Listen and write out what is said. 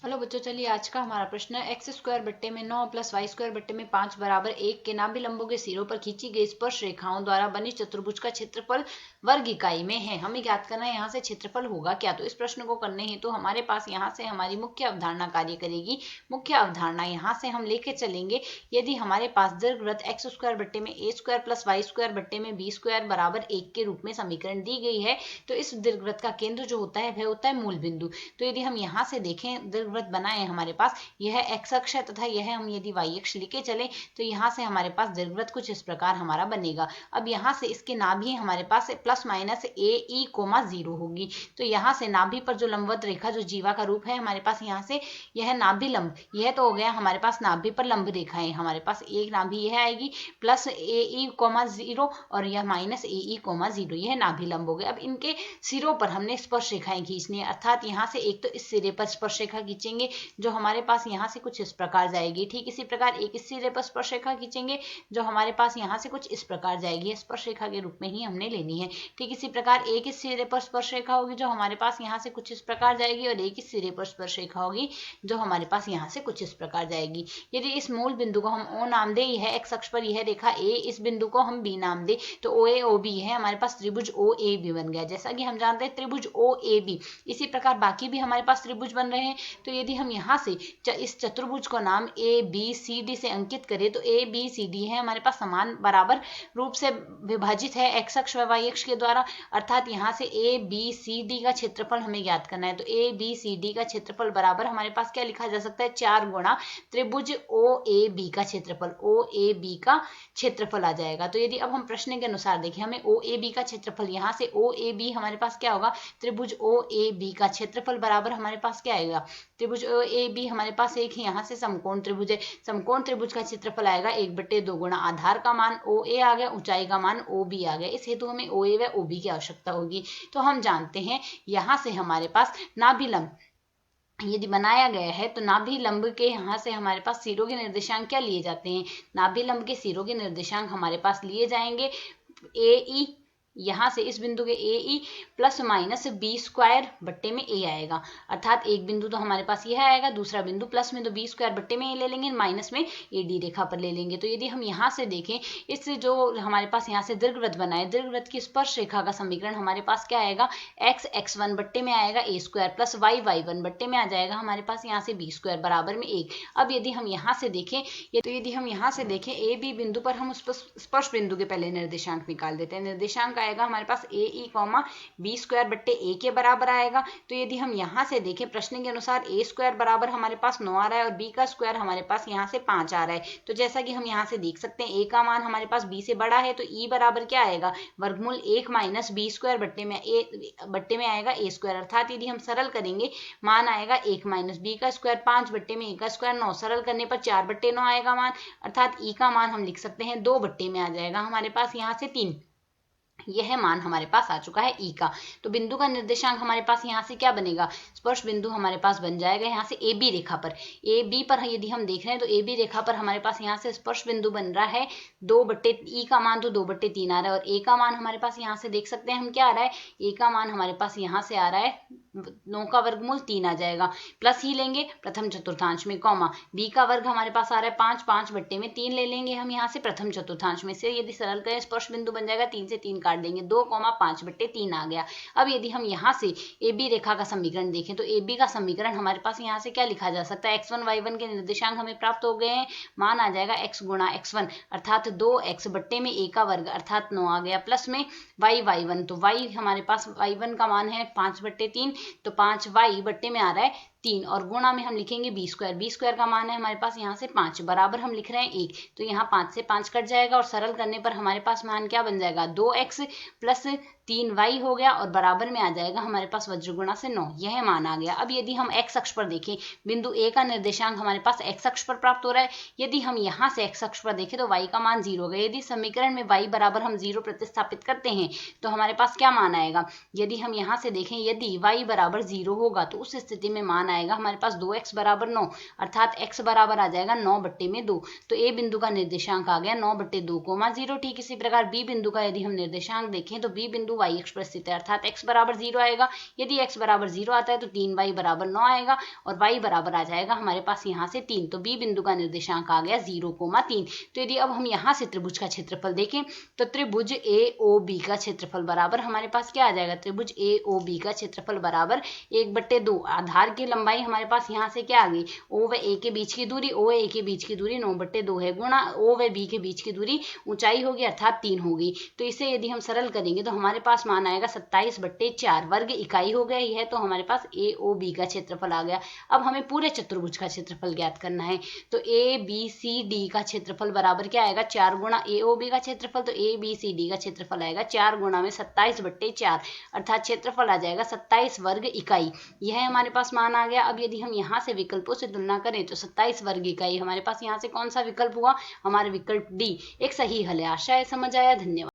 Hello बच्चों, चलिए आज का हमारा प्रश्न है एक्स स्क्वायर बट्टे में 9 प्लस वाई स्क्वायर बट्टे में 5 बराबर 1 के नाभिलंबों के सिरों पर खींची गई स्पर्श रेखाओं द्वारा बनी चतुर्भुज का क्षेत्रफल वर्ग इकाई में है। हमें ज्ञात करना है यहाँ से क्षेत्रफल होगा क्या। तो इस प्रश्न को करने हेतु तो हमारे पास यहाँ से हमारी मुख्य अवधारणा कार्य करेगी। मुख्य अवधारणा यहाँ से हम लेके चलेंगे, यदि हमारे पास दीर्घवृत्त एक्स स्क्वायर बट्टे में ए स्क्वायर प्लस वाई स्क्वायर बट्टे में बी स्क्वायर बराबर 1 के रूप में समीकरण दी गई है, तो इस दीर्घवृत्त का केंद्र जो होता है वह होता है मूल बिंदु। तो यदि हम यहाँ से देखें, दीर्घवृत्त बनाए हमारे पास यह एक्स अक्ष है तथा यह हम यदि वाई अक्ष लेके चले तो यहाँ से हमारे पास दीर्घवृत्त कुछ इस प्रकार हमारा बनेगा। अब यहाँ से इसके नाभि हमारे पास प्लस माइनस ए ई कोमा 0 होगी। तो यहाँ से नाभि पर जो लंबवत रेखा जो जीवा का रूप है हमारे पास यहाँ से यह नाभि लंब, यह तो हो गया हमारे पास नाभि पर लंब रेखाएं। हमारे पास एक नाभि यह आएगी प्लस ए ई कोमा 0 और यह माइनस ए ई कोमा 0, यह नाभि लंब हो गए। अब इनके सिरों पर हमने स्पर्श रेखाएं खींचनी है, अर्थात यहाँ से एक तो इस सिरे पर स्पर्श रेखा खींचेंगे जो हमारे पास यहाँ से कुछ इस प्रकार जाएगी। ठीक इसी प्रकार एक इस सिरे पर स्पर्श रेखा खींचेंगे जो हमारे पास यहाँ से कुछ इस प्रकार जाएगी। स्पर्श रेखा के रूप में ही हमने लेनी है। ठीक इसी प्रकार एक इस सिरे पर स्पर्श रेखा होगी जो हमारे पास यहाँ से कुछ इस प्रकार जाएगी और एक इस सिरे पर स्पर्श रेखा होगी जो हमारे पास यहाँ से कुछ इस प्रकार जाएगी। यदि इस मूल बिंदु को हम ओ नाम दे, यह एक्स अक्ष पर यह रेखा ए, इस बिंदु को हम बी नाम दे, तो ओ ए ओ बी है हमारे पास त्रिभुज ओ ए बी बन गया। जैसा कि हम जानते हैं त्रिभुज ओ ए बी, इसी प्रकार बाकी भी हमारे पास त्रिभुज बन रहे हैं। तो यदि हम यहाँ से इस चतुर्भुज को नाम ए बी सी डी से अंकित करें तो ए बी सी डी है हमारे पास समान बराबर रूप से विभाजित है एक्स अक्ष व वाई अक्ष के द्वारा, अर्थात यहाँ से ए बी सी डी का क्षेत्रफल हमें ज्ञात करना है। तो ए बी सी डी का क्षेत्रफल बराबर हमारे पास क्या लिखा जा सकता है, 4 गुणा त्रिभुज ओ ए बी का क्षेत्रफल, ओ ए बी का क्षेत्रफल आ जाएगा। तो यदि अब हम प्रश्न के अनुसार देखें, हमें ओ ए बी का क्षेत्रफल, यहाँ से ओ ए बी हमारे पास क्या होगा, त्रिभुज ओ ए बी का क्षेत्रफल बराबर हमारे पास क्या आएगा, त्रिभुज ओ ए बी हमारे पास एक ही यहाँ से समकोण त्रिभुज है, समकोण त्रिभुज का क्षेत्रफल आएगा 1/2 गुणा आधार का मान ओ ए आ गया, ऊंचाई का मान ओ बी आ गया। इस हेतु हमें ओ ए व ओ बी की आवश्यकता होगी। तो हम जानते हैं यहाँ से हमारे पास नाभिलंब यदि बनाया गया है तो नाभि लंब के यहाँ से हमारे पास सिरों के निर्देशांक क्या लिए जाते हैं, नाभि लंब के सिरों के निर्देशांक हमारे पास लिए जाएंगे ए ई, यहाँ से इस बिंदु के A E plus minus B square बट्टे में ए आएगा, अर्थात एक बिंदु तो हमारे पास यह आएगा, दूसरा बिंदु प्लस में तो बी स्क्वायर बट्टे में ए ले लेंगे, माइनस में ए डी रेखा पर ले लेंगे। तो यदि हम यहाँ से देखें, इस जो हमारे पास यहाँ से दीर्घवृत्त बना है, दीर्घवृत्त की स्पर्श रेखा का समीकरण हमारे पास क्या आएगा, एक्स एक्स वन बट्टे में आएगा A square plus Y Y one बट्टे में आ जाएगा हमारे पास यहाँ से बी स्क्वायर बराबर में 1। अब यदि हम यहाँ से देखें, तो यदि हम यहाँ से देखें ए बी बिंदु पर हम उस स्पर्श बिंदु के पहले निर्देशांक निकाल देते हैं। निर्देशांक आएगा हमारे पास ए ई कॉमा बी स्क्वायर बट्टे ए के बराबर आएगा। तो यदि हम यहाँ से देखें, प्रश्न के अनुसार ए स्क्वायर बराबर हमारे पास 9 आ रहा है और बी का स्क्वायर हमारे पास यहाँ से 5 आ रहा है। तो जैसा कि हम यहाँ से देख सकते हैं, ए का मान हमारे पास बी से बड़ा है, तो ई बराबर क्या आएगा, वर्गमूल 1 माइनस बी स्क्वायर बट्टे में आएगा ए स्क्वायर, अर्थात यदि हम सरल करेंगे मान आएगा 1 माइनस बी का स्क्वायर 5 बट्टे में ए का स्क्वायर 9, सरल करने पर 4/9 आएगा मान, अर्थात ई का मान हम लिख सकते हैं 2 बट्टे में आ जाएगा हमारे पास यहाँ से 3। यह मान हमारे पास आ चुका है ई का। तो बिंदु का निर्देशांक हमारे पास यहाँ से क्या बनेगा, स्पर्श बिंदु हमारे पास बन जाएगा यहाँ से ए बी रेखा पर, ए बी पर यदि हम देख रहे हैं तो ए बी रेखा पर हमारे पास यहाँ से स्पर्श बिंदु बन रहा है 2/, ई का मान तो 2/3 आ रहा है और ए का मान हमारे पास यहाँ से देख सकते हैं हम क्या आ रहा है, ए का मान हमारे पास यहाँ से आ रहा है 9 का वर्गमूल 3 आ जाएगा, प्लस ही लेंगे प्रथम चतुर्थांश में, कॉमा बी का वर्ग हमारे पास आ रहा है 5, 5/3 ले लेंगे हम यहाँ से प्रथम चतुर्थांश में से, यदि सरल करें स्पर्श बिंदु बन जाएगा 3 से 3 काट देंगे 2,5/3 आ गया। अब यदि हम यहाँ से ए बी रेखा का समीकरण देखें तो ए बी का समीकरण हमारे पास यहाँ से क्या लिखा जा सकता है, x1 y1 के निर्देशांक हमें प्राप्त हो गए हैं, मान आ जाएगा x गुणा x1 अर्थात 2x बट्टे में a का वर्ग अर्थात 9 आ गया, प्लस में y y1, तो y हमारे पास y1 का मान है 5/3, तो 5y बट्टे में आ रहा है 3 और गुणा में हम लिखेंगे बी स्क्वायर का मान है हमारे पास यहाँ से 5 बराबर हम लिख रहे हैं 1, तो यहाँ 5 से 5 कट जाएगा और सरल करने पर हमारे पास मान क्या बन जाएगा, 2x प्लस 3y हो गया और बराबर में आ जाएगा हमारे पास वज्र गुणा से 9, यह मान आ गया। अब यदि हम x अक्ष पर देखें, बिंदु a का निर्देशांक हमारे पास x अक्ष पर प्राप्त हो रहा है, यदि हम यहाँ से x अक्ष पर देखें तो y का मान 0 होगा। यदि समीकरण में y बराबर हम 0 प्रतिस्थापित करते हैं तो हमारे पास क्या मान आएगा, यदि हम यहाँ से देखें, यदि y बराबर 0 होगा तो उस स्थिति में मान आएगा हमारे पास 2x बराबर 9, अर्थात x बराबर आ जाएगा 9/2। तो ए बिंदु का निर्देशांक आ गया 9/2, 0। ठीक इसी प्रकार बी बिंदु का यदि हम निर्देशांक देखें तो बी बिंदु y अक्ष पर स्थित है, अर्थात x बराबर 0 आएगा। यदि x बराबर 0 आता है तो 3y बराबर 9 आएगा और y बराबर आ जाएगा हमारे पास यहाँ से 3। तो बी बिंदु का निर्देशांक आ गया 0,3। तो यदि अब हम यहाँ से त्रिभुज का क्षेत्रफल देखें तो त्रिभुज AOB का क्षेत्रफल बराबर हमारे पास क्या आ जाएगा, त्रिभुज AOB का क्षेत्रफल बराबर 1/2। आधार की लंबाई हमारे पास यहाँ से क्या आ गई, O व A के बीच की दूरी, O व A के बीच की दूरी 9/2 है, गुणा O व B के बीच की दूरी ऊंचाई होगी अर्थात 3 होगी। तो इसे यदि हम सरल करेंगे तो हमारे पास मान आएगा 27/4 वर्ग इकाई हो गया यह। तो हमारे पास AOB का क्षेत्रफल आ गया। अब हमें पूरे चतुर्भुज का क्षेत्रफल ज्ञात करना है। तो ABCD का क्षेत्रफल बराबर क्या आएगा, 4 गुणा AOB का क्षेत्रफल। तो ABCD का क्षेत्रफल आएगा 4 गुणा में 27/4, अर्थात क्षेत्रफल आ जाएगा 27 वर्ग इकाई। यह हमारे पास मान आ गया। अब यदि हम यहाँ से विकल्पों से तुलना करें तो 27 वर्ग इकाई हमारे पास यहाँ से कौन सा विकल्प हुआ, हमारा विकल्प डी एक सही हल है। आशा है समझ आया। धन्यवाद।